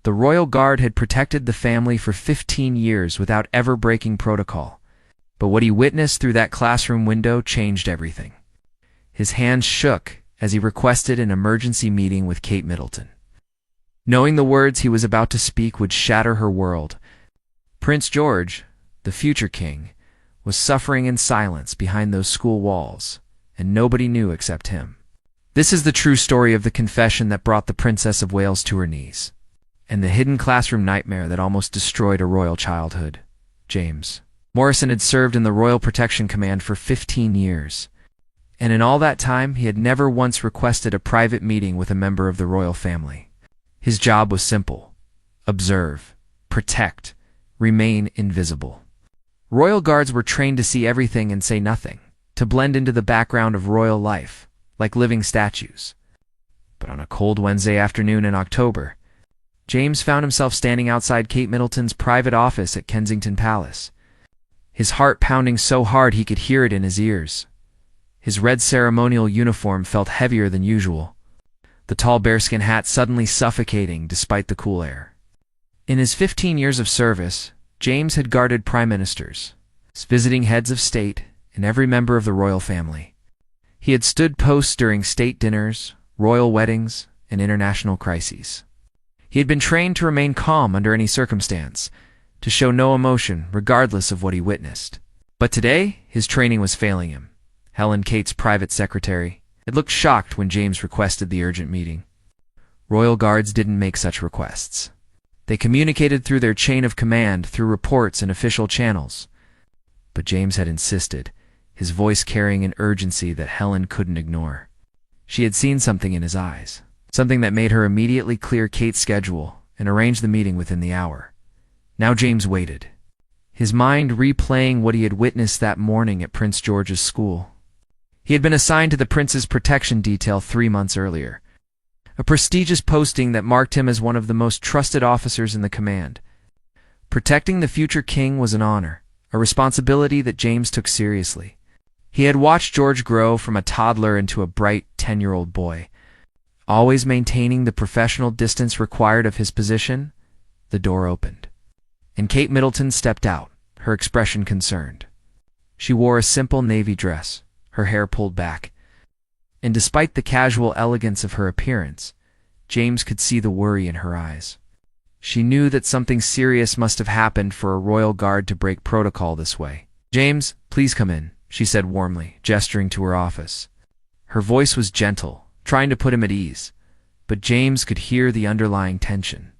The royal guard had protected the family for 15 years without ever breaking protocol. But what he witnessed through that classroom window changed everything. His hands shook as he requested an emergency meeting with Kate Middleton. Knowing the words he was about to speak would shatter her world, Prince George, the future king, was suffering in silence behind those school walls, and nobody knew except him. This is the true story of the confession that brought the Princess of Wales to her knees, and the hidden classroom nightmare that almost destroyed a royal childhood. James Morrison had served in the Royal Protection Command for 15 years, and in all that time he had never once requested a private meeting with a member of the royal family. His job was simple: observe, protect, remain invisible. Royal guards were trained to see everything and say nothing, to blend into the background of royal life, like living statues. But on a cold Wednesday afternoon in October, James found himself standing outside Kate Middleton's private office at Kensington Palace, his heart pounding so hard he could hear it in his ears. His red ceremonial uniform felt heavier than usual, the tall bearskin hat suddenly suffocating despite the cool air. In his 15 years of service, James had guarded prime ministers, visiting heads of state, and every member of the royal family. He had stood post during state dinners, royal weddings, and international crises. He had been trained to remain calm under any circumstance, to show no emotion regardless of what he witnessed. But today, his training was failing him. Helen, Kate's private secretary, had looked shocked when James requested the urgent meeting. Royal guards didn't make such requests. They communicated through their chain of command, through reports and official channels. But James had insisted, his voice carrying an urgency that Helen couldn't ignore. She had seen something in his eyes, something that made her immediately clear Kate's schedule and arrange the meeting within the hour. Now James waited, his mind replaying what he had witnessed that morning at Prince George's school. He had been assigned to the prince's protection detail 3 months earlier, a prestigious posting that marked him as one of the most trusted officers in the command. Protecting the future king was an honor, a responsibility that James took seriously. He had watched George grow from a toddler into a bright 10-year-old boy. Always maintaining the professional distance required of his position, the door opened, and Kate Middleton stepped out, her expression concerned. She wore a simple navy dress, her hair pulled back, and despite the casual elegance of her appearance, James could see the worry in her eyes. She knew that something serious must have happened for a royal guard to break protocol this way. "James, please come in," she said warmly, gesturing to her office. Her voice was gentle, trying to put him at ease, but James could hear the underlying tension.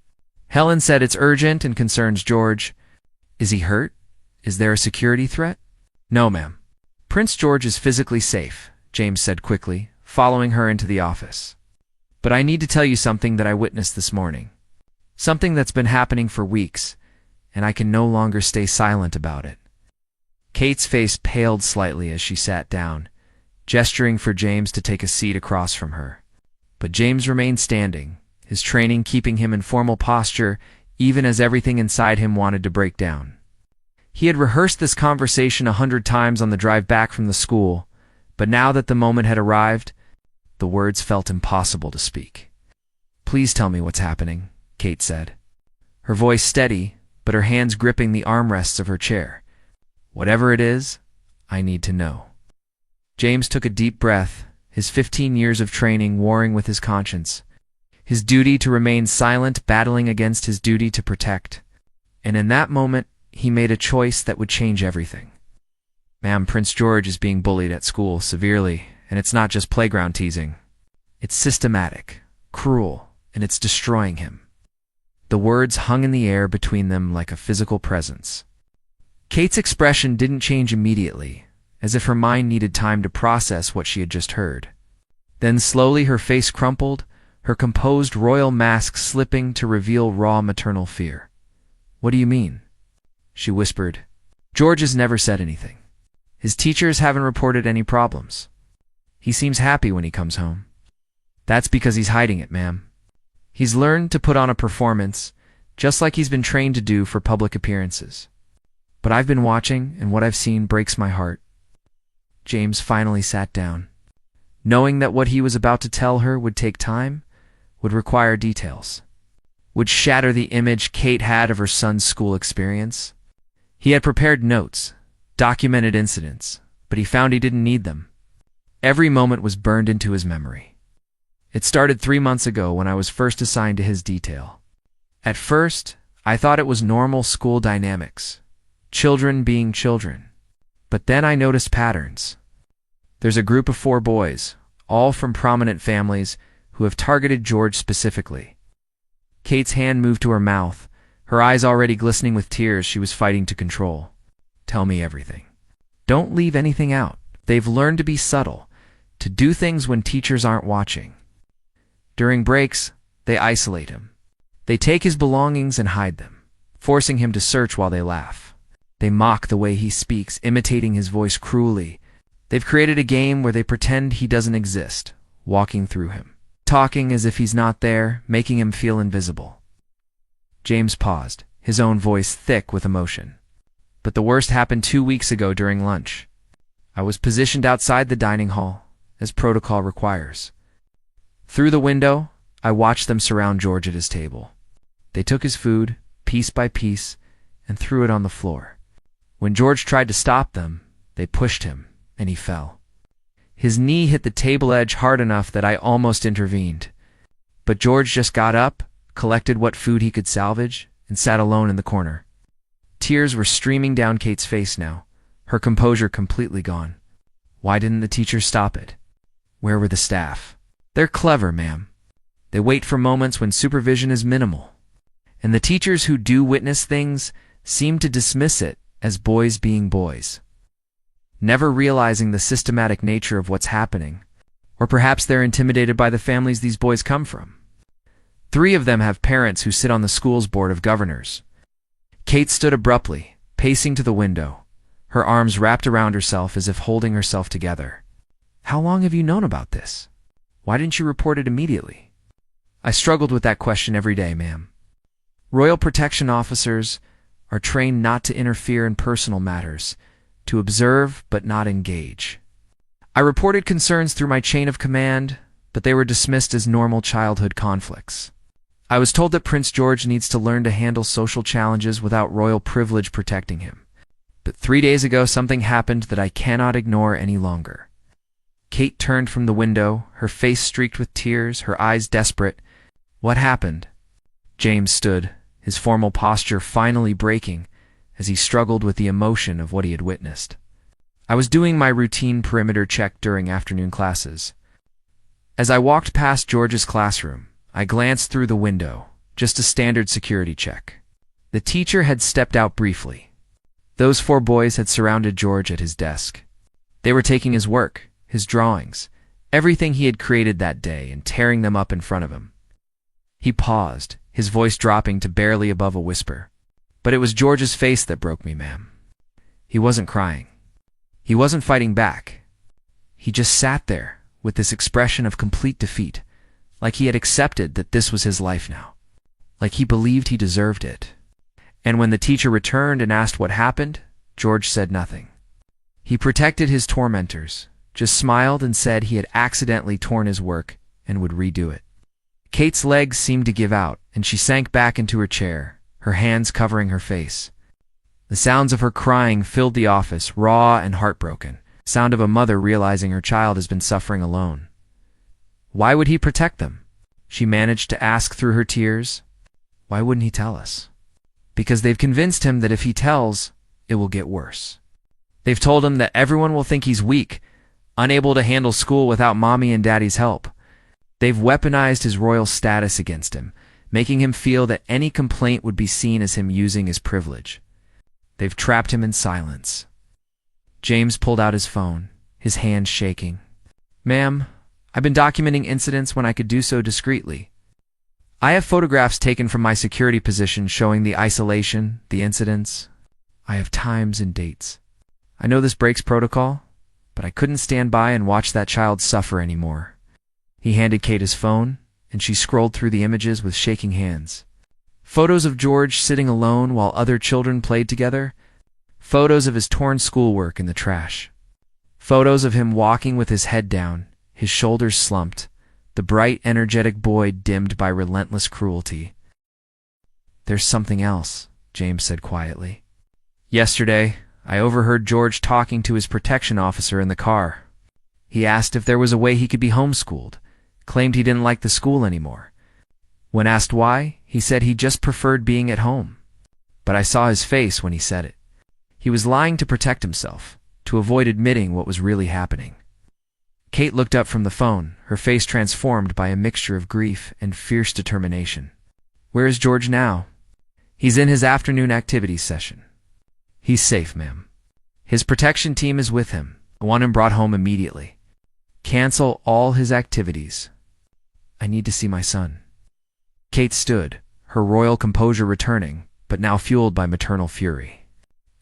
"Helen said it's urgent and concerns George. Is he hurt? Is there a security threat?" "No, ma'am. Prince George is physically safe," James said quickly, following her into the office. "But I need to tell you something that I witnessed this morning. Something that's been happening for weeks, and I can no longer stay silent about it." Kate's face paled slightly as she sat down, gesturing for James to take a seat across from her. But James remained standing, his training keeping him in formal posture even as everything inside him wanted to break down. He had rehearsed this conversation 100 times on the drive back from the school, but now that the moment had arrived, the words felt impossible to speak. "Please tell me what's happening," Kate said, her voice steady, but her hands gripping the armrests of her chair. "Whatever it is, I need to know." James took a deep breath, his 15 years of training warring with his conscience, his duty to remain silent battling against his duty to protect. And in that moment, he made a choice that would change everything. "Ma'am, Prince George is being bullied at school severely, and it's not just playground teasing. It's systematic, cruel, and it's destroying him." The words hung in the air between them like a physical presence. Kate's expression didn't change immediately, as if her mind needed time to process what she had just heard. Then slowly her face crumpled, her composed royal mask slipping to reveal raw maternal fear. "What do you mean?" she whispered. "George has never said anything. His teachers haven't reported any problems. He seems happy when he comes home." "That's because he's hiding it, ma'am. He's learned to put on a performance, just like he's been trained to do for public appearances. But I've been watching, and what I've seen breaks my heart." James finally sat down, knowing that what he was about to tell her would take time, would require details. would shatter the image Kate had of her son's school experience. He had prepared notes, documented incidents, but he found he didn't need them. Every moment was burned into his memory. It started 3 months ago when I was first assigned to his detail. At first, I thought it was normal school dynamics, children being children. But then I noticed patterns. There's a group of 4 boys, all from prominent families, who have targeted George specifically. Kate's hand moved to her mouth, her eyes already glistening with tears she was fighting to control. Tell me everything. Don't leave anything out. They've learned to be subtle, to do things when teachers aren't watching. During breaks, they isolate him. They take his belongings and hide them, forcing him to search while they laugh. They mock the way he speaks, imitating his voice cruelly. They've created a game where they pretend he doesn't exist, walking through him, talking as if he's not there, making him feel invisible. James paused, his own voice thick with emotion. But the worst happened 2 weeks ago during lunch. I was positioned outside the dining hall, as protocol requires. Through the window, I watched them surround George at his table. They took his food, piece by piece, and threw it on the floor. When George tried to stop them, they pushed him, and he fell. His knee hit the table edge hard enough that I almost intervened. But George just got up, collected what food he could salvage, and sat alone in the corner. Tears were streaming down Kate's face now, her composure completely gone. Why didn't the teacher stop it? Where were the staff? They're clever, ma'am. They wait for moments when supervision is minimal. And the teachers who do witness things seem to dismiss it as boys being boys, never realizing the systematic nature of what's happening. Or perhaps they're intimidated by the families these boys come from. 3 of them have parents who sit on the school's board of governors. Kate stood abruptly, pacing to the window, her arms wrapped around herself as if holding herself together. How long have you known about this? Why didn't you report it immediately? I struggled with that question every day, ma'am. Royal protection officers are trained not to interfere in personal matters, to observe but not engage. I reported concerns through my chain of command, but they were dismissed as normal childhood conflicts. I was told that Prince George needs to learn to handle social challenges without royal privilege protecting him. But 3 days ago something happened that I cannot ignore any longer. Kate turned from the window, her face streaked with tears, her eyes desperate. What happened? James stood, his formal posture finally breaking as he struggled with the emotion of what he had witnessed. I was doing my routine perimeter check during afternoon classes. As I walked past George's classroom, I glanced through the window, just a standard security check. The teacher had stepped out briefly. Those 4 boys had surrounded George at his desk. They were taking his work, his drawings, everything he had created that day, and tearing them up in front of him. He paused, his voice dropping to barely above a whisper. But it was George's face that broke me, ma'am. He wasn't crying. He wasn't fighting back. He just sat there with this expression of complete defeat, like he had accepted that this was his life now, like he believed he deserved it. And when the teacher returned and asked what happened, George said nothing. He protected his tormentors, just smiled and said he had accidentally torn his work and would redo it. Kate's legs seemed to give out, and she sank back into her chair, her hands covering her face. The sounds of her crying filled the office, raw and heartbroken, sound of a mother realizing her child has been suffering alone. Why would he protect them? She managed to ask through her tears. Why wouldn't he tell us? Because they've convinced him that if he tells, it will get worse. They've told him that everyone will think he's weak, unable to handle school without mommy and daddy's help. They've weaponized his royal status against him, making him feel that any complaint would be seen as him using his privilege. They've trapped him in silence. James pulled out his phone, his hands shaking. Ma'am, I've been documenting incidents when I could do so discreetly. I have photographs taken from my security position showing the isolation, the incidents. I have times and dates. I know this breaks protocol, but I couldn't stand by and watch that child suffer anymore. He handed Kate his phone, and she scrolled through the images with shaking hands. Photos of George sitting alone while other children played together. Photos of his torn schoolwork in the trash. Photos of him walking with his head down, his shoulders slumped, the bright, energetic boy dimmed by relentless cruelty. "There's something else," James said quietly. "Yesterday, I overheard George talking to his protection officer in the car. He asked if there was a way he could be homeschooled, claimed he didn't like the school anymore. When asked why, he said he just preferred being at home. But I saw his face when he said it. He was lying to protect himself, to avoid admitting what was really happening." Kate looked up from the phone, her face transformed by a mixture of grief and fierce determination. "Where is George now?" "He's in his afternoon activities session." "He's safe, ma'am. His protection team is with him. I want him brought home immediately. Cancel all his activities. I need to see my son." Kate stood, her royal composure returning, but now fueled by maternal fury.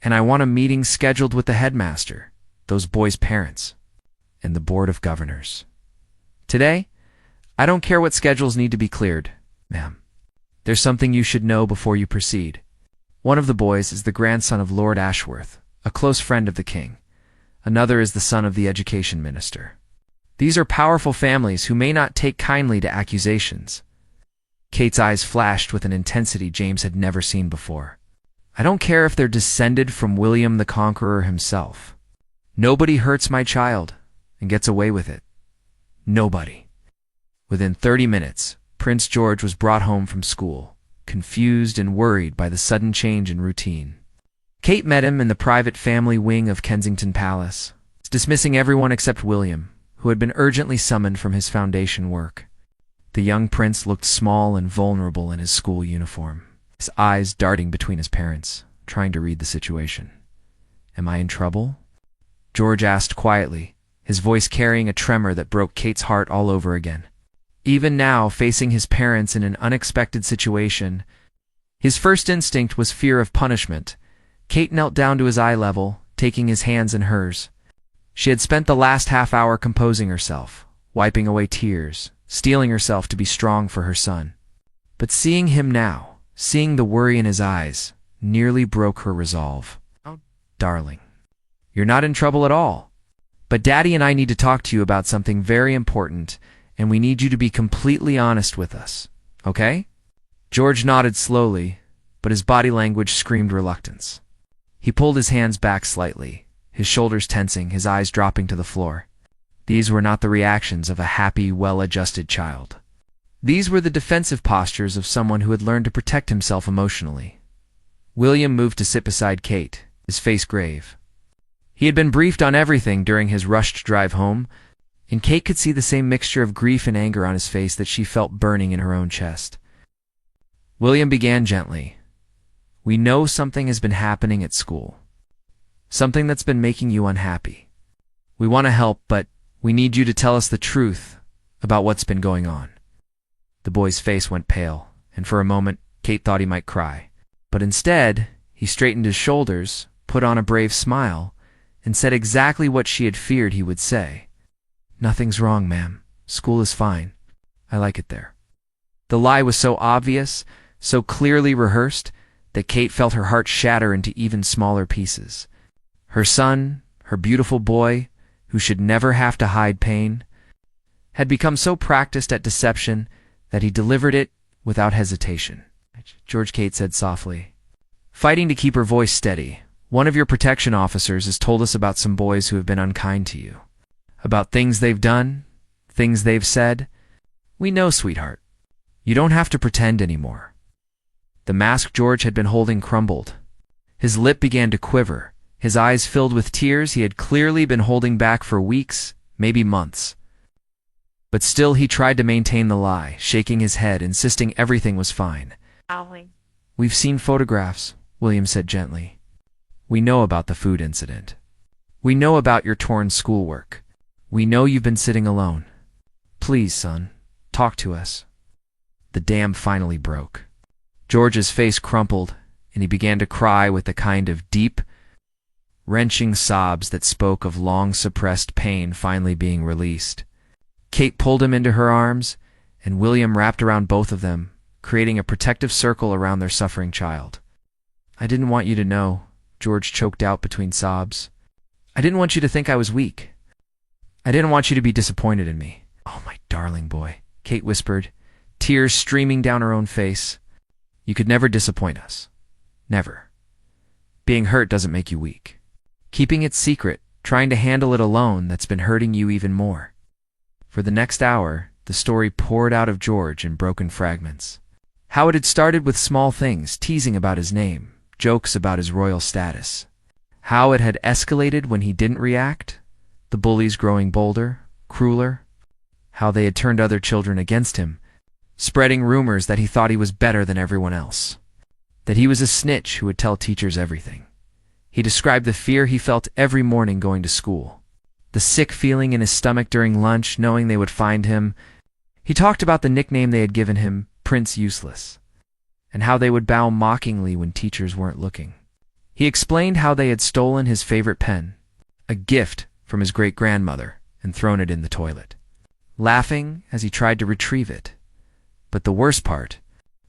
"And I want a meeting scheduled with the headmaster, those boys' parents, and the board of governors. Today? I don't care what schedules need to be cleared, ma'am. There's something you should know before you proceed. One of the boys is the grandson of Lord Ashworth, a close friend of the king. Another is the son of the education minister. These are powerful families who may not take kindly to accusations." Kate's eyes flashed with an intensity James had never seen before. "I don't care if they're descended from William the Conqueror himself. Nobody hurts my child and gets away with it. Nobody." Within 30 minutes, Prince George was brought home from school, confused and worried by the sudden change in routine. Kate met him in the private family wing of Kensington Palace, dismissing everyone except William, who had been urgently summoned from his foundation work. The young prince looked small and vulnerable in his school uniform, his eyes darting between his parents, trying to read the situation. "Am I in trouble?" George asked quietly, his voice carrying a tremor that broke Kate's heart all over again. Even now, facing his parents in an unexpected situation, his first instinct was fear of punishment. Kate knelt down to his eye level, taking his hands in hers. She had spent the last half hour composing herself, wiping away tears, steeling herself to be strong for her son. But seeing him now, seeing the worry in his eyes, nearly broke her resolve. "Oh, darling, you're not in trouble at all. But Daddy and I need to talk to you about something very important, and we need you to be completely honest with us, okay?" George nodded slowly, but his body language screamed reluctance. He pulled his hands back slightly, his shoulders tensing, his eyes dropping to the floor. These were not the reactions of a happy, well-adjusted child. These were the defensive postures of someone who had learned to protect himself emotionally. William moved to sit beside Kate, his face grave. He had been briefed on everything during his rushed drive home, and Kate could see the same mixture of grief and anger on his face that she felt burning in her own chest. William began gently. "We know something has been happening at school. Something that's been making you unhappy. We want to help, but we need you to tell us the truth about what's been going on." The boy's face went pale, and for a moment Kate thought he might cry. But instead, he straightened his shoulders, put on a brave smile, and said exactly what she had feared he would say. "Nothing's wrong, ma'am. School is fine. I like it there." The lie was so obvious, so clearly rehearsed, that Kate felt her heart shatter into even smaller pieces. Her son, her beautiful boy, who should never have to hide pain, had become so practiced at deception that he delivered it without hesitation. "George," Kate said softly, fighting to keep her voice steady, "one of your protection officers has told us about some boys who have been unkind to you. About things they've done, things they've said. We know, sweetheart. You don't have to pretend anymore." The mask George had been holding crumbled. His lip began to quiver, his eyes filled with tears he had clearly been holding back for weeks, maybe months. But still he tried to maintain the lie, shaking his head, insisting everything was fine. "We've seen photographs," William said gently. "We know about the food incident. We know about your torn schoolwork. We know you've been sitting alone. Please, son, talk to us." The dam finally broke. George's face crumpled, and he began to cry with the kind of deep, wrenching sobs that spoke of long-suppressed pain finally being released. Kate pulled him into her arms, and William wrapped around both of them, creating a protective circle around their suffering child. "I didn't want you to know," George choked out between sobs. "I didn't want you to think I was weak. I didn't want you to be disappointed in me." "Oh, my darling boy," Kate whispered, tears streaming down her own face. You could never disappoint us. Never. Being hurt doesn't make you weak. Keeping it secret, trying to handle it alone, that's been hurting you even more." For the next hour, the story poured out of George in broken fragments. How it had started with small things, teasing about his name, jokes about his royal status. How it had escalated when he didn't react, the bullies growing bolder, crueler. How they had turned other children against him, spreading rumors that he thought he was better than everyone else, that he was a snitch who would tell teachers everything. He described the fear he felt every morning going to school, the sick feeling in his stomach during lunch knowing they would find him. He talked about the nickname they had given him, Prince Useless, and how they would bow mockingly when teachers weren't looking. He explained how they had stolen his favorite pen, a gift from his great-grandmother, and thrown it in the toilet, laughing as he tried to retrieve it. But the worst part,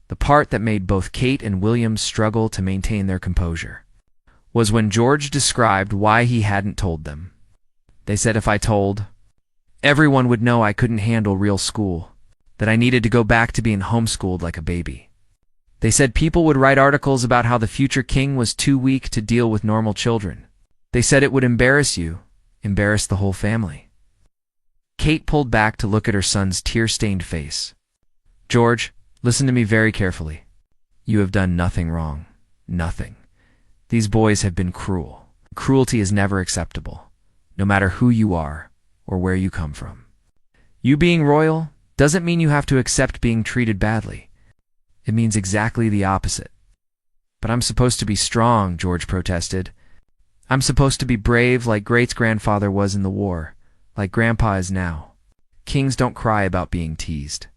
the part that made both Kate and William struggle to maintain their composure, was when George described why he hadn't told them. They said if I told, everyone would know I couldn't handle real school, that I needed to go back to being homeschooled like a baby. They said people would write articles about how the future king was too weak to deal with normal children. They said it would embarrass you, embarrass the whole family. Kate pulled back to look at her son's tear-stained face. "George, listen to me very carefully. You have done nothing wrong. Nothing. These boys have been cruel. Cruelty is never acceptable, no matter who you are or where you come from. You being royal doesn't mean you have to accept being treated badly. It means exactly the opposite." "But I'm supposed to be strong," George protested. "I'm supposed to be brave like Great's grandfather was in the war, like Grandpa is now. Kings don't cry about being teased."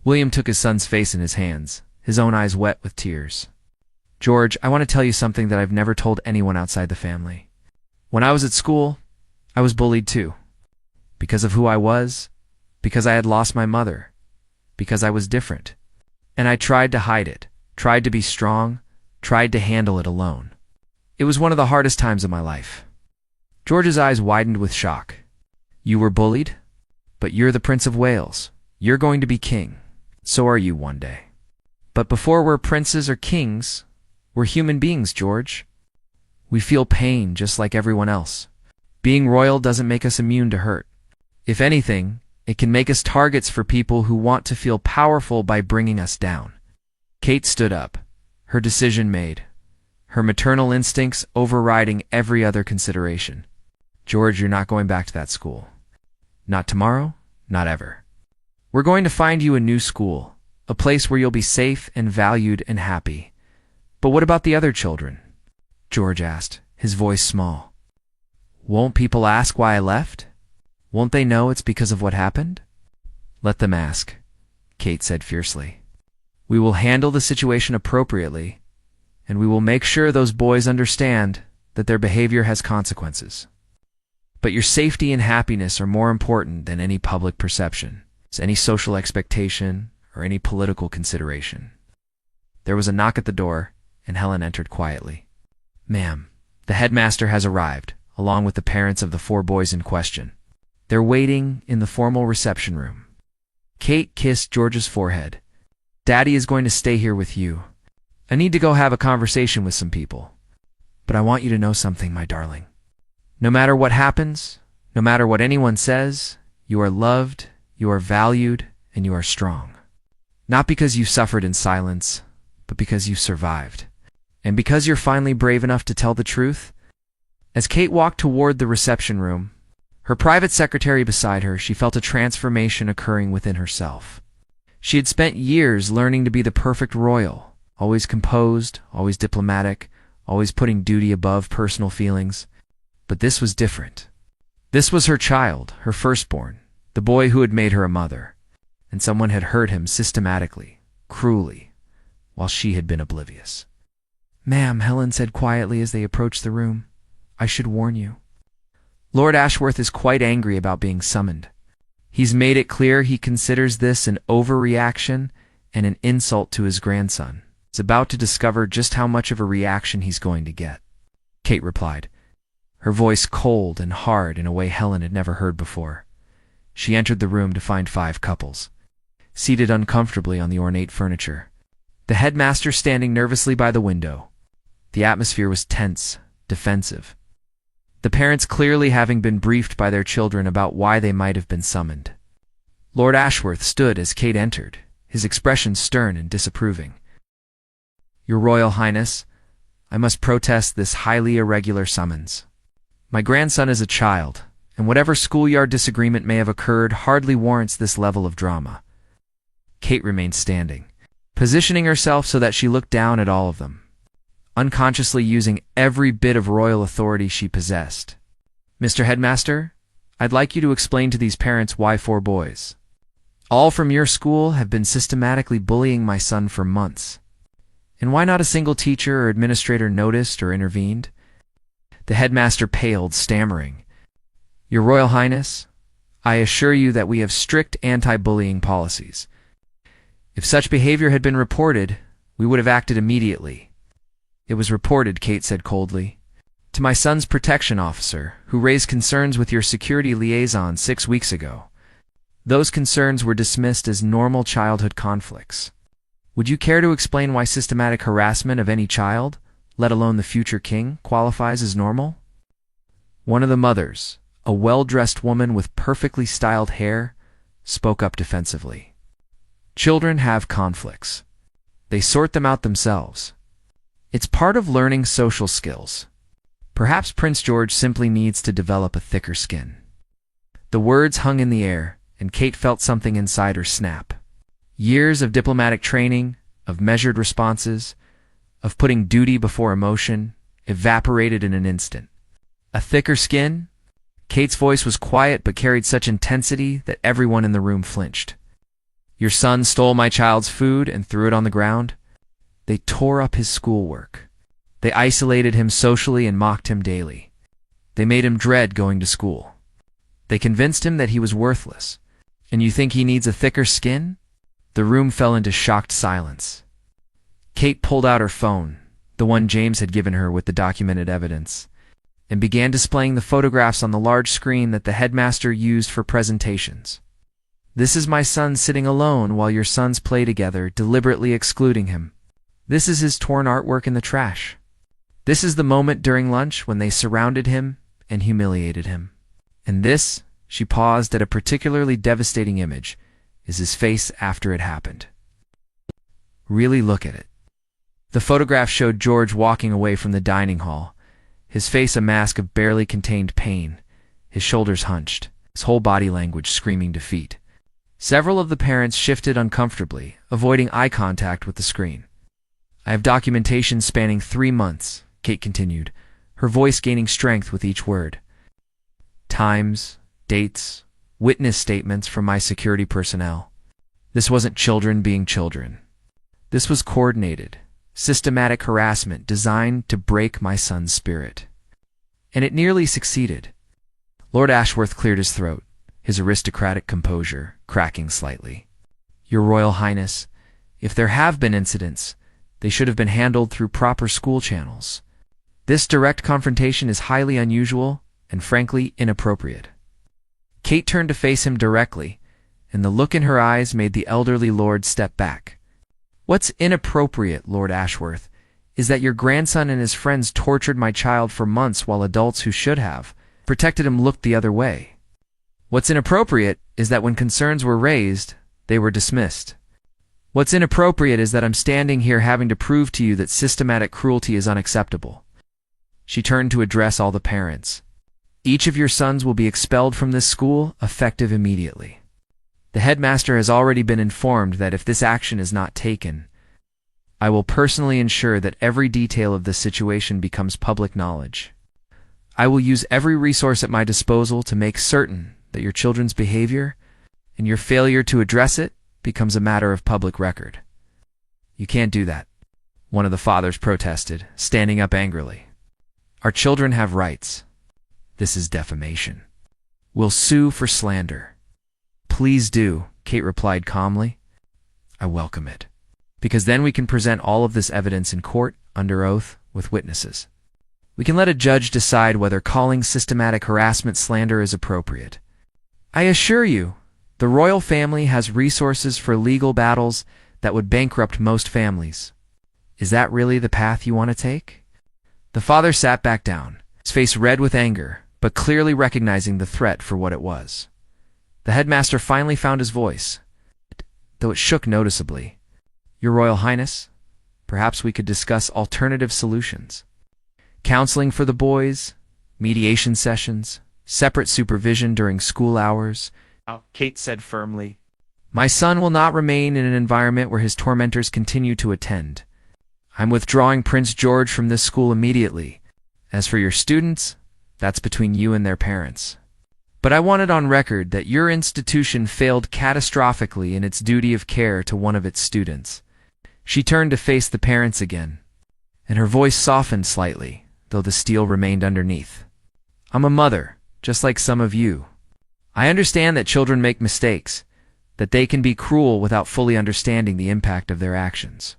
William took his son's face in his hands, his own eyes wet with tears. "George, I want to tell you something that I've never told anyone outside the family. When I was at school, I was bullied too. Because of who I was, because I had lost my mother, because I was different. And I tried to hide it, tried to be strong, tried to handle it alone. It was one of the hardest times of my life." George's eyes widened with shock. "You were bullied? But you're the Prince of Wales. You're going to be king. So are you one day. But before we're princes or kings, we're human beings, George. We feel pain just like everyone else. Being royal doesn't make us immune to hurt. If anything, it can make us targets for people who want to feel powerful by bringing us down." Kate stood up, her decision made, her maternal instincts overriding every other consideration. "George, you're not going back to that school. Not tomorrow, not ever. We're going to find you a new school, a place where you'll be safe and valued and happy. But what about the other children?" George asked, his voice small. "Won't people ask why I left? Won't they know it's because of what happened?" "Let them ask," Kate said fiercely. "We will handle the situation appropriately, and we will make sure those boys understand that their behavior has consequences. But your safety and happiness are more important than any public perception, any social expectation, or any political consideration." There was a knock at the door, and Helen entered quietly. "Ma'am, the headmaster has arrived, along with the parents of the 4 boys in question. They're waiting in the formal reception room." Kate kissed George's forehead. "Daddy is going to stay here with you. I need to go have a conversation with some people. But I want you to know something, my darling. No matter what happens, no matter what anyone says, you are loved, you are valued, and you are strong. Not because you suffered in silence, but because you survived. And because you're finally brave enough to tell the truth." As Kate walked toward the reception room, her private secretary beside her, she felt a transformation occurring within herself. She had spent years learning to be the perfect royal, always composed, always diplomatic, always putting duty above personal feelings. But this was different. This was her child, her firstborn, the boy who had made her a mother, and someone had hurt him systematically, cruelly, while she had been oblivious. "Ma'am," Helen said quietly as they approached the room, "I should warn you. Lord Ashworth is quite angry about being summoned. He's made it clear he considers this an overreaction and an insult to his grandson. He's about to discover just how much of a reaction he's going to get." Kate replied, her voice cold and hard in a way Helen had never heard before. She entered the room to find 5 couples, seated uncomfortably on the ornate furniture. the headmaster standing nervously by the window. The atmosphere was tense, defensive. The parents clearly having been briefed by their children about why they might have been summoned. Lord Ashworth stood as Kate entered, his expression stern and disapproving. "Your Royal Highness, I must protest this highly irregular summons. My grandson is a child, and whatever schoolyard disagreement may have occurred hardly warrants this level of drama." Kate remained standing, positioning herself so that she looked down at all of them, unconsciously using every bit of royal authority she possessed. "Mr. Headmaster, I'd like you to explain to these parents why 4 boys, all from your school, have been systematically bullying my son for months. And why not a single teacher or administrator noticed or intervened?" The headmaster paled, stammering, "Your Royal Highness, I assure you that we have strict anti-bullying policies. If such behavior had been reported, we would have acted immediately." "It was reported," Kate said coldly, "to my son's protection officer, who raised concerns with your security liaison 6 weeks ago. Those concerns were dismissed as normal childhood conflicts. Would you care to explain why systematic harassment of any child, let alone the future king, qualifies as normal?" One of the mothers, a well-dressed woman with perfectly styled hair, spoke up defensively. "Children have conflicts. They sort them out themselves. It's part of learning social skills. Perhaps Prince George simply needs to develop a thicker skin." The words hung in the air, and Kate felt something inside her snap. Years of diplomatic training, of measured responses, of putting duty before emotion, evaporated in an instant. A thicker skin? Kate's voice was quiet but carried such intensity that everyone in the room flinched. "Your son stole my child's food and threw it on the ground. They tore up his schoolwork. They isolated him socially and mocked him daily. They made him dread going to school. They convinced him that he was worthless. And you think he needs a thicker skin?" The room fell into shocked silence. Kate pulled out her phone, the one James had given her with the documented evidence, and began displaying the photographs on the large screen that the headmaster used for presentations. "This is my son sitting alone while your sons play together, deliberately excluding him. This is his torn artwork in the trash. This is the moment during lunch when they surrounded him and humiliated him. And this," she paused at a particularly devastating image, "is his face after it happened. Really look at it." The photograph showed George walking away from the dining hall, his face a mask of barely contained pain, his shoulders hunched, his whole body language screaming defeat. Several of the parents shifted uncomfortably, avoiding eye contact with the screen. "I have documentation spanning 3 months," Kate continued, her voice gaining strength with each word. "Times, dates, witness statements from my security personnel. This wasn't children being children. This was coordinated, systematic harassment designed to break my son's spirit. And it nearly succeeded." Lord Ashworth cleared his throat, his aristocratic composure cracking slightly. "Your Royal Highness, if there have been incidents, they should have been handled through proper school channels. This direct confrontation is highly unusual and frankly inappropriate." Kate turned to face him directly, and the look in her eyes made the elderly lord step back. "What's inappropriate, Lord Ashworth, is that your grandson and his friends tortured my child for months while adults who should have protected him looked the other way. What's inappropriate is that when concerns were raised, they were dismissed. What's inappropriate is that I'm standing here having to prove to you that systematic cruelty is unacceptable." She turned to address all the parents. "Each of your sons will be expelled from this school, effective immediately. The headmaster has already been informed that if this action is not taken, I will personally ensure that every detail of this situation becomes public knowledge. I will use every resource at my disposal to make certain that your children's behavior and your failure to address it becomes a matter of public record." "You can't do that," one of the fathers protested, standing up angrily. "Our children have rights. This is defamation. We'll sue for slander." "Please do," Kate replied calmly. "I welcome it, because then we can present all of this evidence in court, under oath, with witnesses. We can let a judge decide whether calling systematic harassment slander is appropriate. I assure you, the royal family has resources for legal battles that would bankrupt most families. Is that really the path you want to take? The father sat back down, his face red with anger, but clearly recognizing the threat for what it was. The headmaster finally found his voice, though it shook noticeably. Your Royal Highness, perhaps we could discuss alternative solutions. Counseling for the boys, mediation sessions, separate supervision during school hours. Kate said firmly. My son will not remain in an environment where his tormentors continue to attend. I'm withdrawing Prince George from this school immediately. As for your students, that's between you and their parents. But I want it on record that your institution failed catastrophically in its duty of care to one of its students. She turned to face the parents again, and her voice softened slightly, though the steel remained underneath. I'm a mother, just like some of you. I understand that children make mistakes, that they can be cruel without fully understanding the impact of their actions.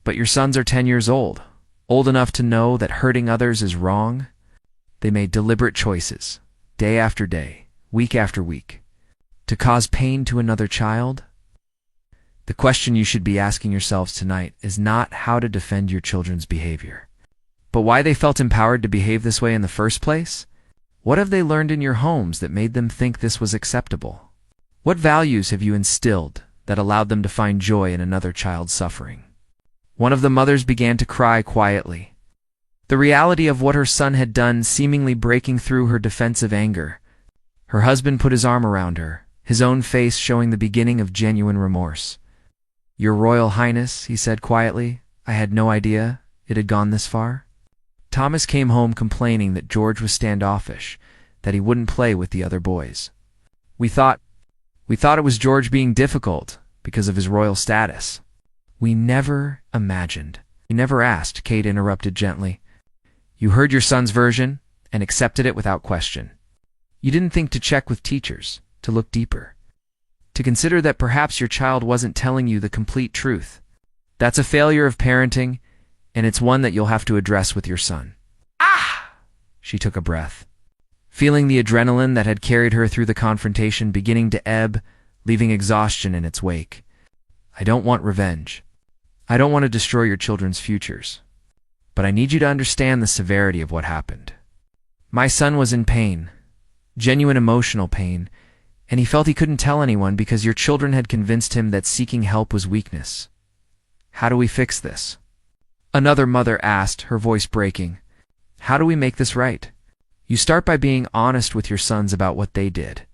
But your sons are 10 years old enough to know that hurting others is wrong. They made deliberate choices, day after day, week after week, to cause pain to another child. The question you should be asking yourselves tonight is not how to defend your children's behavior, but why they felt empowered to behave this way in the first place. What have they learned in your homes that made them think this was acceptable? What values have you instilled that allowed them to find joy in another child's suffering? One of the mothers began to cry quietly, the reality of what her son had done seemingly breaking through her defensive anger. Her husband put his arm around her, his own face showing the beginning of genuine remorse. Your Royal Highness, he said quietly, I had no idea it had gone this far. Thomas came home complaining that George was standoffish, that he wouldn't play with the other boys. We thought it was George being difficult because of his royal status. We never imagined. We never asked, Kate interrupted gently. You heard your son's version and accepted it without question. You didn't think to check with teachers, to look deeper, to consider that perhaps your child wasn't telling you the complete truth. That's a failure of parenting, and it's one that you'll have to address with your son. Ah! She took a breath, feeling the adrenaline that had carried her through the confrontation beginning to ebb, leaving exhaustion in its wake. I don't want revenge. I don't want to destroy your children's futures. But I need you to understand the severity of what happened. My son was in pain, genuine emotional pain, and he felt he couldn't tell anyone because your children had convinced him that seeking help was weakness. How do we fix this? Another mother asked, her voice breaking. How do we make this right? You start by being honest with your sons about what they did.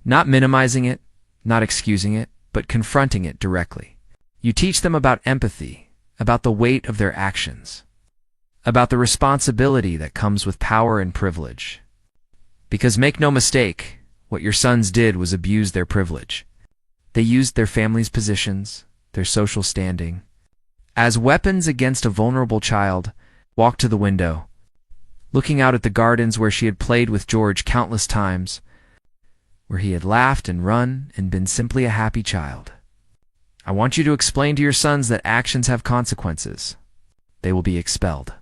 Not minimizing it, not excusing it, but confronting it directly. You teach them about empathy, about the weight of their actions, about the responsibility that comes with power and privilege. Because make no mistake, what your sons did was abuse their privilege. They used their family's positions, their social standing, as weapons against a vulnerable child. Walked to the window, looking out at the gardens where she had played with George countless times, where he had laughed and run and been simply a happy child. I want you to explain to your sons that actions have consequences. They will be expelled.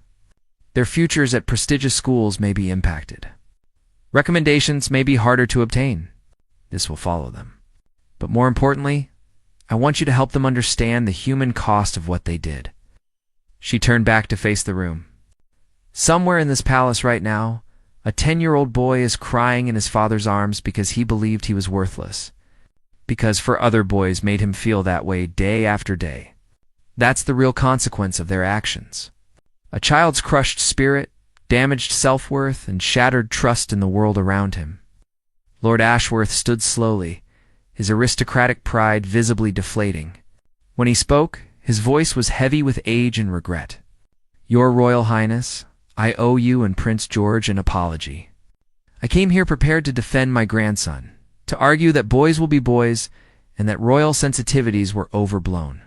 Their futures at prestigious schools may be impacted. Recommendations may be harder to obtain. This will follow them. But more importantly, I want you to help them understand the human cost of what they did. She turned back to face the room. Somewhere in this palace right now, a 10-year-old boy is crying in his father's arms because he believed he was worthless. Because for other boys made him feel that way day after day. That's the real consequence of their actions. A child's crushed spirit, damaged self-worth, and shattered trust in the world around him. Lord Ashworth stood slowly, his aristocratic pride visibly deflating. When he spoke, his voice was heavy with age and regret. Your Royal Highness, I owe you and Prince George an apology. I came here prepared to defend my grandson, to argue that boys will be boys and that royal sensitivities were overblown.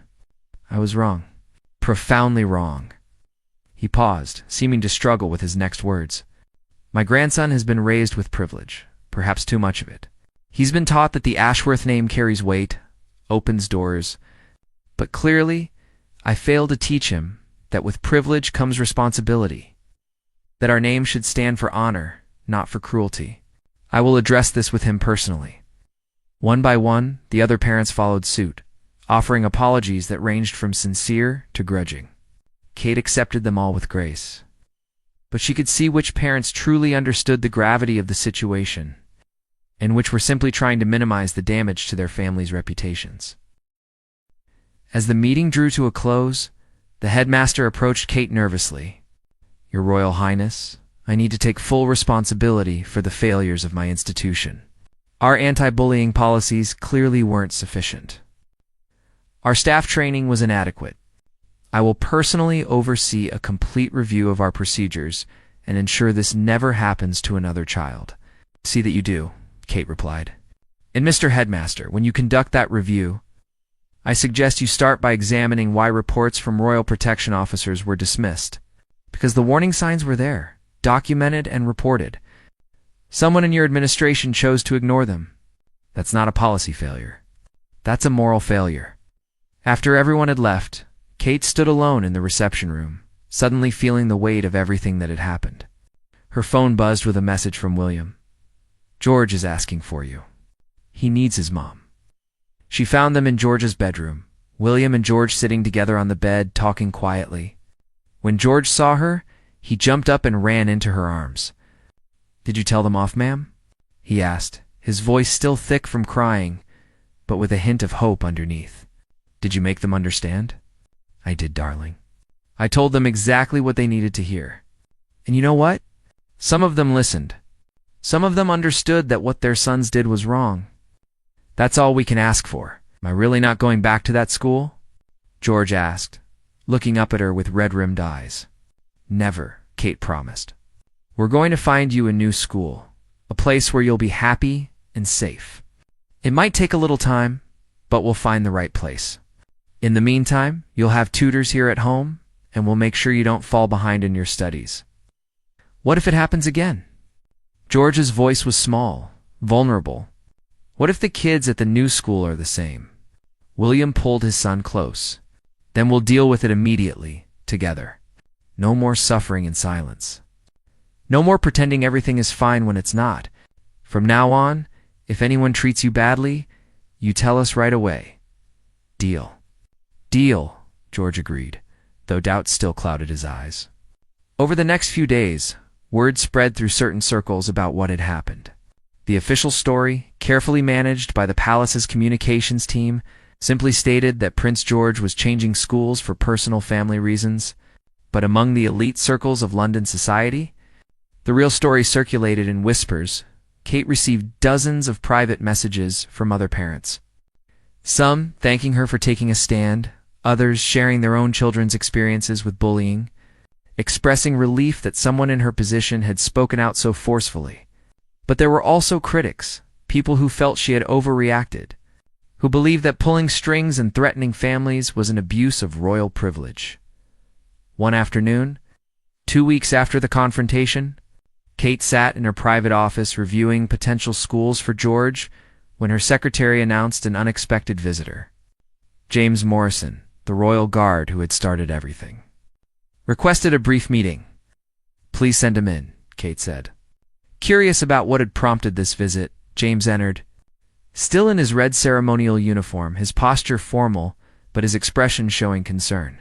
I was wrong, profoundly wrong. He paused, seeming to struggle with his next words. My grandson has been raised with privilege, perhaps too much of it. He's been taught that the Ashworth name carries weight, opens doors, but clearly, I failed to teach him that with privilege comes responsibility, that our name should stand for honor, not for cruelty. I will address this with him personally. One by one, the other parents followed suit, offering apologies that ranged from sincere to grudging. Kate accepted them all with grace. But she could see which parents truly understood the gravity of the situation, and which were simply trying to minimize the damage to their families' reputations. As the meeting drew to a close, the headmaster approached Kate nervously. "Your Royal Highness, I need to take full responsibility for the failures of my institution. Our anti-bullying policies clearly weren't sufficient. Our staff training was inadequate. I will personally oversee a complete review of our procedures and ensure this never happens to another child." "See that you do," Kate replied. "And Mr. Headmaster, when you conduct that review, I suggest you start by examining why reports from Royal Protection officers were dismissed. Because the warning signs were there, documented and reported. Someone in your administration chose to ignore them. That's not a policy failure. That's a moral failure." After everyone had left, Kate stood alone in the reception room, suddenly feeling the weight of everything that had happened. Her phone buzzed with a message from William. "George is asking for you. He needs his mom." She found them in George's bedroom, William and George sitting together on the bed, talking quietly. When George saw her, he jumped up and ran into her arms. "Did you tell them off, ma'am?" he asked, his voice still thick from crying, but with a hint of hope underneath. "Did you make them understand?" "I did, darling. I told them exactly what they needed to hear. And you know what? Some of them listened. Some of them understood that what their sons did was wrong. That's all we can ask for." "Am I really not going back to that school?" George asked, looking up at her with red-rimmed eyes. "Never," Kate promised. "We're going to find you a new school, a place where you'll be happy and safe. It might take a little time, but we'll find the right place. In the meantime, you'll have tutors here at home, and we'll make sure you don't fall behind in your studies." "What if it happens again?" George's voice was small, vulnerable. "What if the kids at the new school are the same?" William pulled his son close. "Then we'll deal with it immediately, together. No more suffering in silence. No more pretending everything is fine when it's not. From now on, if anyone treats you badly, you tell us right away. Deal?" "Deal," George agreed, though doubt still clouded his eyes. Over the next few days, word spread through certain circles about what had happened. The official story, carefully managed by the palace's communications team, simply stated that Prince George was changing schools for personal family reasons. But among the elite circles of London society, the real story circulated in whispers. Kate received dozens of private messages from other parents. Some thanking her for taking a stand, others sharing their own children's experiences with bullying, expressing relief that someone in her position had spoken out so forcefully. But there were also critics, people who felt she had overreacted, who believed that pulling strings and threatening families was an abuse of royal privilege. One afternoon, 2 weeks after the confrontation, Kate sat in her private office reviewing potential schools for George when her secretary announced an unexpected visitor. James Morrison, the royal guard who had started everything. "Requested a brief meeting." "Please send him in," Kate said. Curious about what had prompted this visit, James entered. Still in his red ceremonial uniform, his posture formal, but his expression showing concern.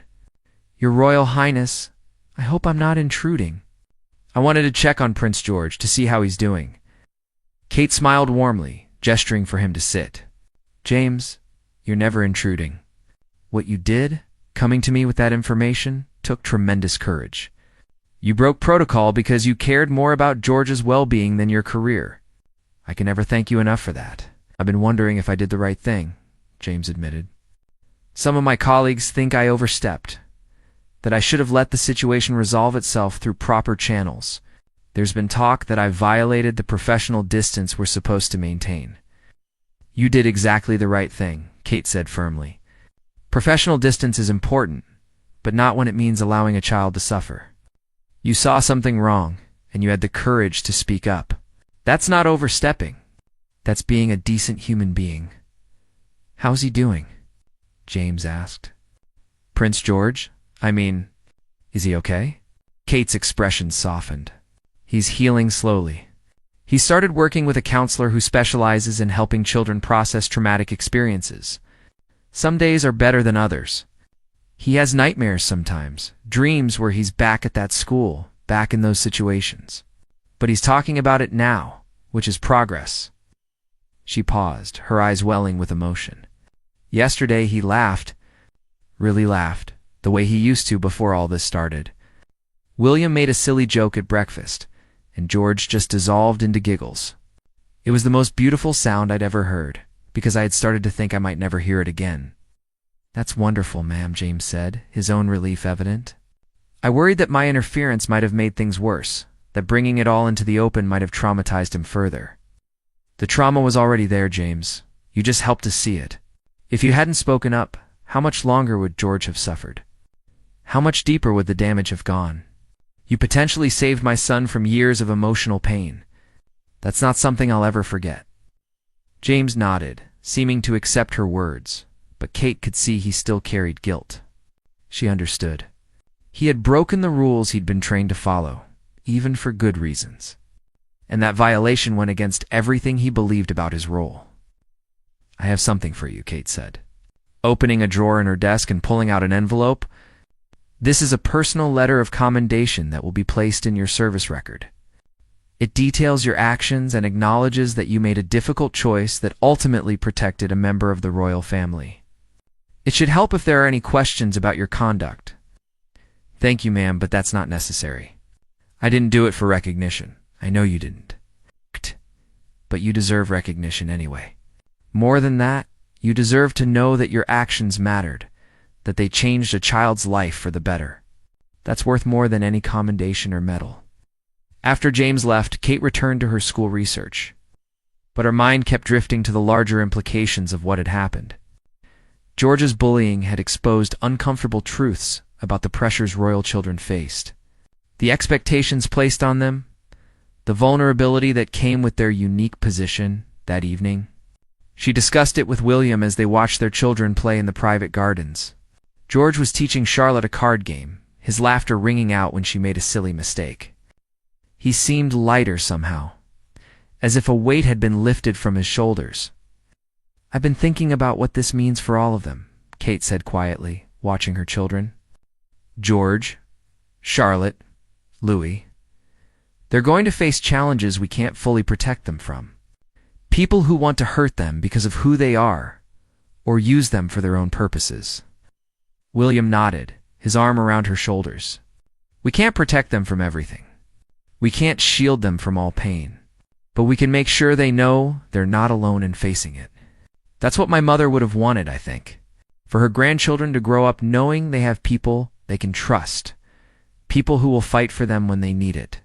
"Your Royal Highness, I hope I'm not intruding. I wanted to check on Prince George to see how he's doing." Kate smiled warmly, gesturing for him to sit. "James, you're never intruding. What you did, coming to me with that information, took tremendous courage. You broke protocol because you cared more about George's well-being than your career. I can never thank you enough for that." "I've been wondering if I did the right thing," James admitted. "Some of my colleagues think I overstepped, that I should have let the situation resolve itself through proper channels. There's been talk that I violated the professional distance we're supposed to maintain." "You did exactly the right thing," Kate said firmly. "Professional distance is important, but not when it means allowing a child to suffer. You saw something wrong, and you had the courage to speak up. That's not overstepping. That's being a decent human being." "How's he doing?" James asked. "Prince George? Is he okay?" Kate's expression softened. "He's healing slowly. He started working with a counselor who specializes in helping children process traumatic experiences. Some days are better than others. He has nightmares sometimes, dreams where he's back at that school, back in those situations. But he's talking about it now, which is progress. She paused, her eyes welling with emotion. Yesterday he laughed, really laughed, the way he used to before all this started. William made a silly joke at breakfast, and George just dissolved into giggles. It was the most beautiful sound I'd ever heard, because I had started to think I might never hear it again. "That's wonderful, ma'am," James said, his own relief evident. "I worried that my interference might have made things worse, that bringing it all into the open might have traumatized him further." "The trauma was already there, James. You just helped to see it. If you hadn't spoken up, how much longer would George have suffered? How much deeper would the damage have gone? You potentially saved my son from years of emotional pain. That's not something I'll ever forget." James nodded, seeming to accept her words, but Kate could see he still carried guilt. She understood. He had broken the rules he'd been trained to follow, even for good reasons. And that violation went against everything he believed about his role. "I have something for you," Kate said, opening a drawer in her desk and pulling out an envelope. "This is a personal letter of commendation that will be placed in your service record. It details your actions and acknowledges that you made a difficult choice that ultimately protected a member of the royal family. It should help if there are any questions about your conduct." "Thank you, ma'am, but that's not necessary. I didn't do it for recognition. I know you didn't. But you deserve recognition anyway. More than that, you deserve to know that your actions mattered, that they changed a child's life for the better. That's worth more than any commendation or medal." After James left, Kate returned to her school research. But her mind kept drifting to the larger implications of what had happened. George's bullying had exposed uncomfortable truths about the pressures royal children faced. The expectations placed on them, the vulnerability that came with their unique position that evening. She discussed it with William as they watched their children play in the private gardens. George was teaching Charlotte a card game, his laughter ringing out when she made a silly mistake. He seemed lighter somehow, as if a weight had been lifted from his shoulders. "I've been thinking about what this means for all of them," Kate said quietly, watching her children. "George, Charlotte, Louis. They're going to face challenges we can't fully protect them from. People who want to hurt them because of who they are, or use them for their own purposes." William nodded, his arm around her shoulders. "We can't protect them from everything. We can't shield them from all pain. But we can make sure they know they're not alone in facing it. That's what my mother would have wanted, I think. For her grandchildren to grow up knowing they have people they can trust. People who will fight for them when they need it."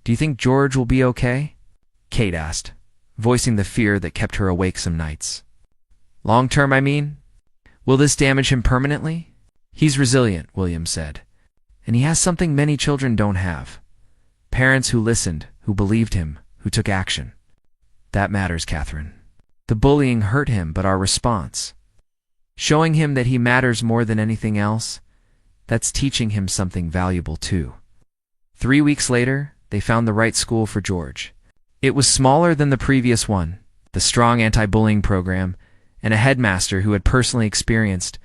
"Do you think George will be okay?" Kate asked, voicing the fear that kept her awake some nights. "Long term, I mean? Will this damage him permanently?" "He's resilient," William said. "And he has something many children don't have. Parents who listened, who believed him, who took action. That matters, Catherine. The bullying hurt him, but our response, showing him that he matters more than anything else, that's teaching him something valuable too." 3 weeks later, they found the right school for George. It was smaller than the previous one, the strong anti-bullying program, and a headmaster who had personally experienced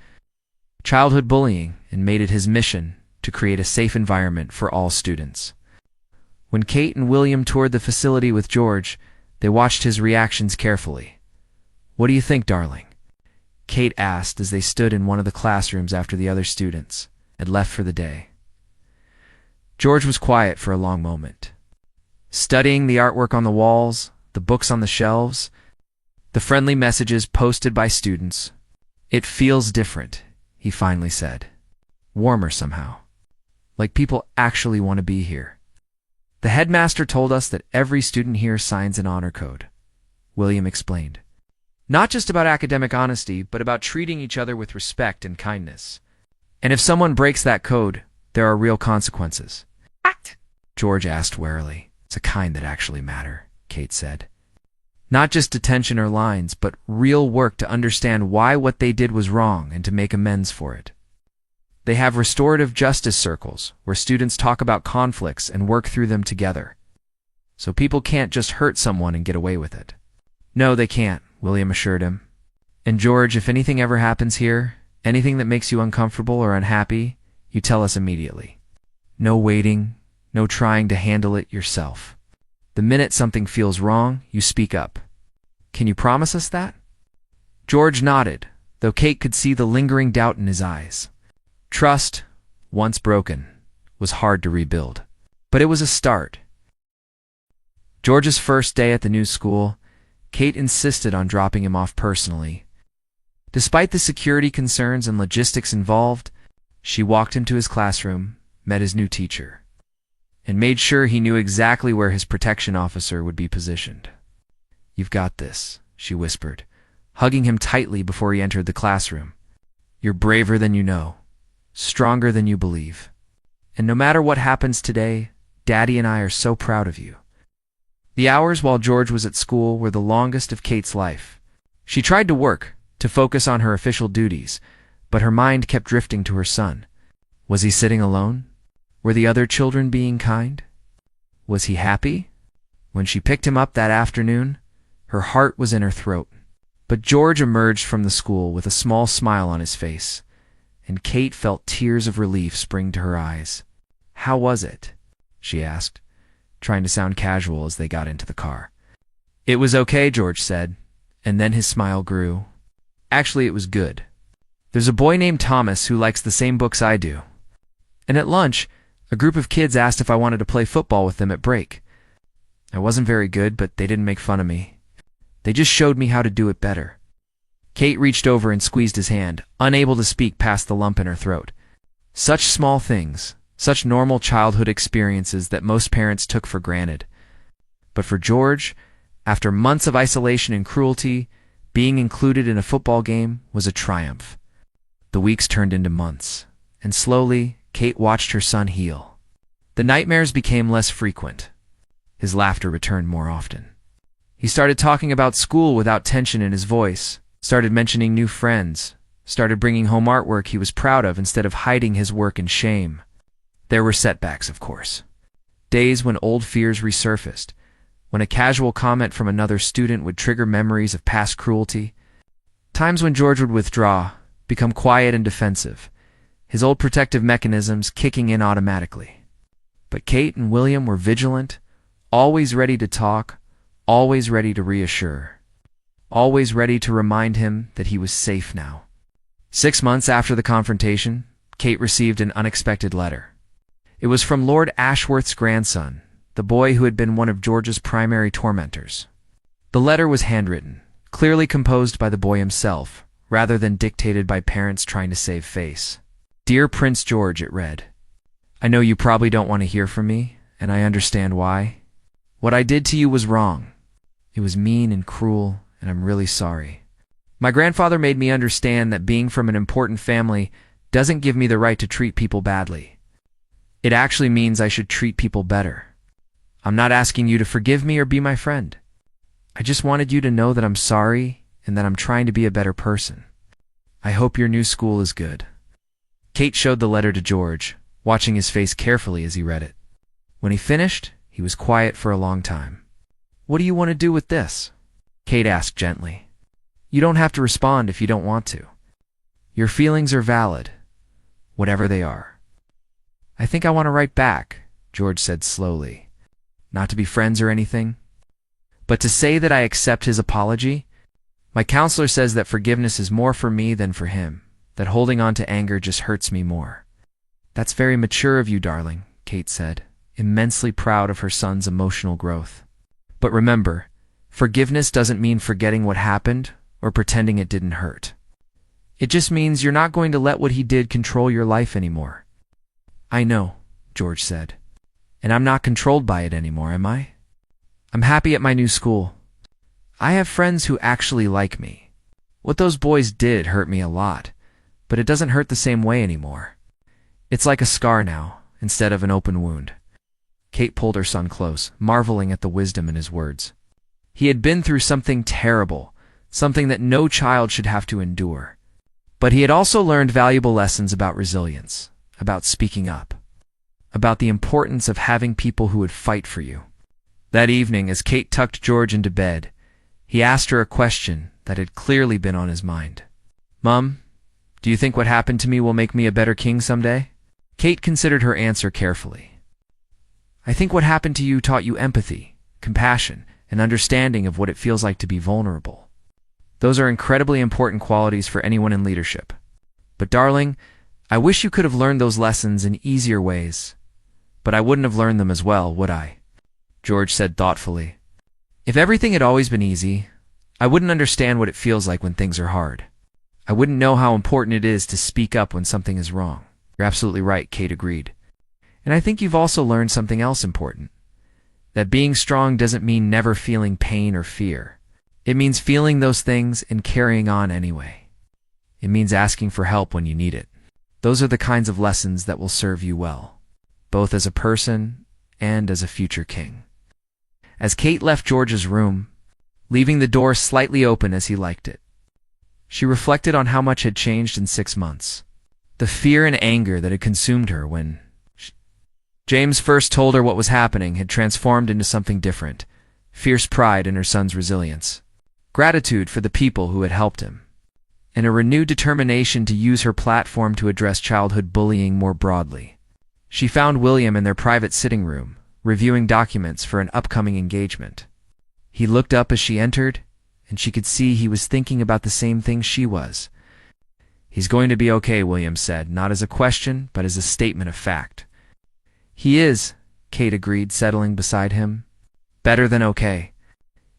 childhood bullying and made it his mission to create a safe environment for all students. When Kate and William toured the facility with George, they watched his reactions carefully. "What do you think, darling?" Kate asked as they stood in one of the classrooms after the other students had left for the day. George was quiet for a long moment, studying the artwork on the walls, the books on the shelves, the friendly messages posted by students. "It feels different," he finally said. "Warmer somehow. Like people actually want to be here. The headmaster told us that every student here signs an honor code," William explained. "Not just about academic honesty, but about treating each other with respect and kindness. And if someone breaks that code, there are real consequences." "What?" George asked warily. "It's a kind that actually matter," Kate said. "Not just detention or lines, but real work to understand why what they did was wrong and to make amends for it. They have restorative justice circles, where students talk about conflicts and work through them together. So people can't just hurt someone and get away with it." "No, they can't," William assured him. And George, if anything ever happens here, anything that makes you uncomfortable or unhappy, you tell us immediately. No waiting, no trying to handle it yourself. The minute something feels wrong, you speak up. Can you promise us that?" George nodded, though Kate could see the lingering doubt in his eyes. Trust, once broken, was hard to rebuild. But it was a start. George's first day at the new school, Kate insisted on dropping him off personally. Despite the security concerns and logistics involved, she walked him to his classroom, met his new teacher, and made sure he knew exactly where his protection officer would be positioned. "You've got this," she whispered, hugging him tightly before he entered the classroom. "You're braver than you know, stronger than you believe. And no matter what happens today, Daddy and I are so proud of you." The hours while George was at school were the longest of Kate's life. She tried to work, to focus on her official duties, but her mind kept drifting to her son. Was he sitting alone? Were the other children being kind? Was he happy? When she picked him up that afternoon, her heart was in her throat. But George emerged from the school with a small smile on his face, and Kate felt tears of relief spring to her eyes. "How was it?" she asked, trying to sound casual as they got into the car. "It was okay," George said, and then his smile grew. "Actually, it was good. There's a boy named Thomas who likes the same books I do. And at lunch, a group of kids asked if I wanted to play football with them at break. I wasn't very good, but they didn't make fun of me. They just showed me how to do it better." Kate reached over and squeezed his hand, unable to speak past the lump in her throat. Such small things, such normal childhood experiences that most parents took for granted. But for George, after months of isolation and cruelty, being included in a football game was a triumph. The weeks turned into months, and slowly, Kate watched her son heal. The nightmares became less frequent. His laughter returned more often. He started talking about school without tension in his voice, started mentioning new friends, started bringing home artwork he was proud of instead of hiding his work in shame. There were setbacks, of course. Days when old fears resurfaced, when a casual comment from another student would trigger memories of past cruelty. Times when George would withdraw, become quiet and defensive, his old protective mechanisms kicking in automatically. But Kate and William were vigilant, always ready to talk, always ready to reassure, always ready to remind him that he was safe now. 6 months after the confrontation, Kate received an unexpected letter. It was from Lord Ashworth's grandson, the boy who had been one of George's primary tormentors. The letter was handwritten, clearly composed by the boy himself, rather than dictated by parents trying to save face. "Dear Prince George," it read, "I know you probably don't want to hear from me, and I understand why. What I did to you was wrong. It was mean and cruel, and I'm really sorry. My grandfather made me understand that being from an important family doesn't give me the right to treat people badly. It actually means I should treat people better. I'm not asking you to forgive me or be my friend. I just wanted you to know that I'm sorry and that I'm trying to be a better person. I hope your new school is good." Kate showed the letter to George, watching his face carefully as he read it. When he finished, he was quiet for a long time. "What do you want to do with this?" Kate asked gently. "You don't have to respond if you don't want to. Your feelings are valid, whatever they are." "I think I want to write back," George said slowly. "Not to be friends or anything, but to say that I accept his apology. My counselor says that forgiveness is more for me than for him, that holding on to anger just hurts me more." "That's very mature of you, darling," Kate said, immensely proud of her son's emotional growth. "But remember, forgiveness doesn't mean forgetting what happened or pretending it didn't hurt. It just means you're not going to let what he did control your life anymore." "I know," George said. "And I'm not controlled by it anymore, am I? I'm happy at my new school. I have friends who actually like me. What those boys did hurt me a lot, but it doesn't hurt the same way anymore. It's like a scar now, instead of an open wound." Kate pulled her son close, marveling at the wisdom in his words. He had been through something terrible, something that no child should have to endure. But he had also learned valuable lessons about resilience, about speaking up, about the importance of having people who would fight for you. That evening, as Kate tucked George into bed, he asked her a question that had clearly been on his mind. "Mum, do you think what happened to me will make me a better king someday?" Kate considered her answer carefully. "I think what happened to you taught you empathy, compassion, and understanding of what it feels like to be vulnerable. Those are incredibly important qualities for anyone in leadership. But darling, I wish you could have learned those lessons in easier ways. But I wouldn't have learned them as well, would I?" George said thoughtfully. "If everything had always been easy, I wouldn't understand what it feels like when things are hard. I wouldn't know how important it is to speak up when something is wrong." "You're absolutely right," Kate agreed. "And I think you've also learned something else important. That being strong doesn't mean never feeling pain or fear. It means feeling those things and carrying on anyway. It means asking for help when you need it. Those are the kinds of lessons that will serve you well, both as a person and as a future king." As Kate left George's room, leaving the door slightly open as he liked it, she reflected on how much had changed in 6 months. The fear and anger that had consumed her when James first told her what was happening had transformed into something different: fierce pride in her son's resilience, gratitude for the people who had helped him, and a renewed determination to use her platform to address childhood bullying more broadly. She found William in their private sitting room, reviewing documents for an upcoming engagement. He looked up as she entered, and she could see he was thinking about the same things she was. "He's going to be okay," William said, not as a question, but as a statement of fact. "He is," Kate agreed, settling beside him. "Better than okay.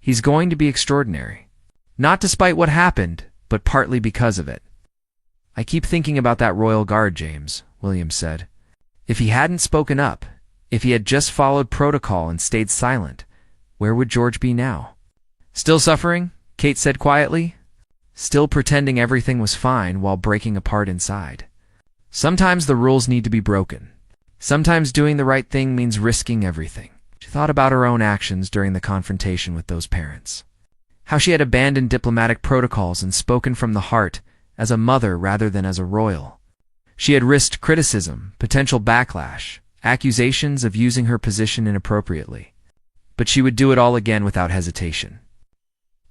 He's going to be extraordinary. Not despite what happened, but partly because of it." "I keep thinking about that royal guard, James," William said. "If he hadn't spoken up, if he had just followed protocol and stayed silent, where would George be now?" "Still suffering?" Kate said quietly. "Still pretending everything was fine while breaking apart inside. Sometimes the rules need to be broken. Sometimes doing the right thing means risking everything." She thought about her own actions during the confrontation with those parents. How she had abandoned diplomatic protocols and spoken from the heart, as a mother rather than as a royal. She had risked criticism, potential backlash, accusations of using her position inappropriately. But she would do it all again without hesitation.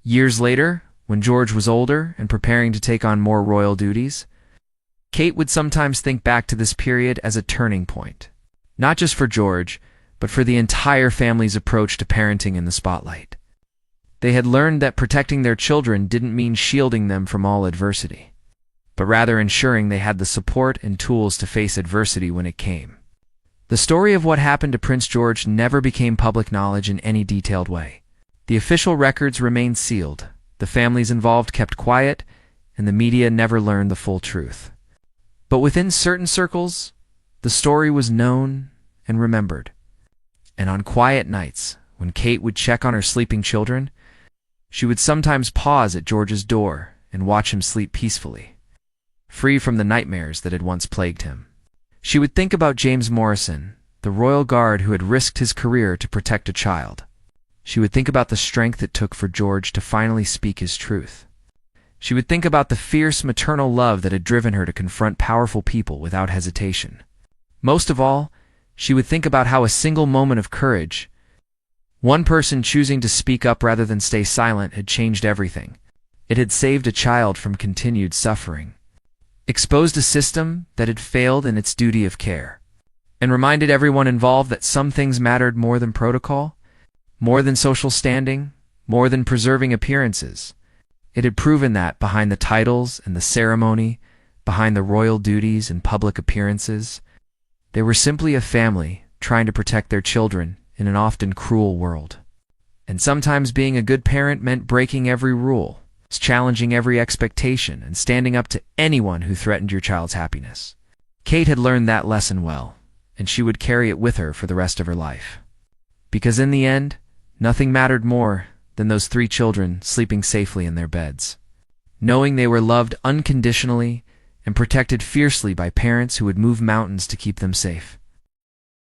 Years later, when George was older and preparing to take on more royal duties, Kate would sometimes think back to this period as a turning point, not just for George, but for the entire family's approach to parenting in the spotlight. They had learned that protecting their children didn't mean shielding them from all adversity, but rather ensuring they had the support and tools to face adversity when it came. The story of what happened to Prince George never became public knowledge in any detailed way. The official records remained sealed, the families involved kept quiet, and the media never learned the full truth. But within certain circles, the story was known and remembered. And on quiet nights, when Kate would check on her sleeping children, she would sometimes pause at George's door and watch him sleep peacefully, free from the nightmares that had once plagued him. She would think about James Morrison, the royal guard who had risked his career to protect a child. She would think about the strength it took for George to finally speak his truth. She would think about the fierce maternal love that had driven her to confront powerful people without hesitation. Most of all, she would think about how a single moment of courage, one person choosing to speak up rather than stay silent, had changed everything. It had saved a child from continued suffering, exposed a system that had failed in its duty of care, and reminded everyone involved that some things mattered more than protocol, more than social standing, more than preserving appearances. It had proven that behind the titles and the ceremony, behind the royal duties and public appearances, they were simply a family trying to protect their children in an often cruel world. And sometimes being a good parent meant breaking every rule, challenging every expectation, and standing up to anyone who threatened your child's happiness. Kate had learned that lesson well, and she would carry it with her for the rest of her life. Because in the end, nothing mattered more than those 3 children sleeping safely in their beds, knowing they were loved unconditionally and protected fiercely by parents who would move mountains to keep them safe.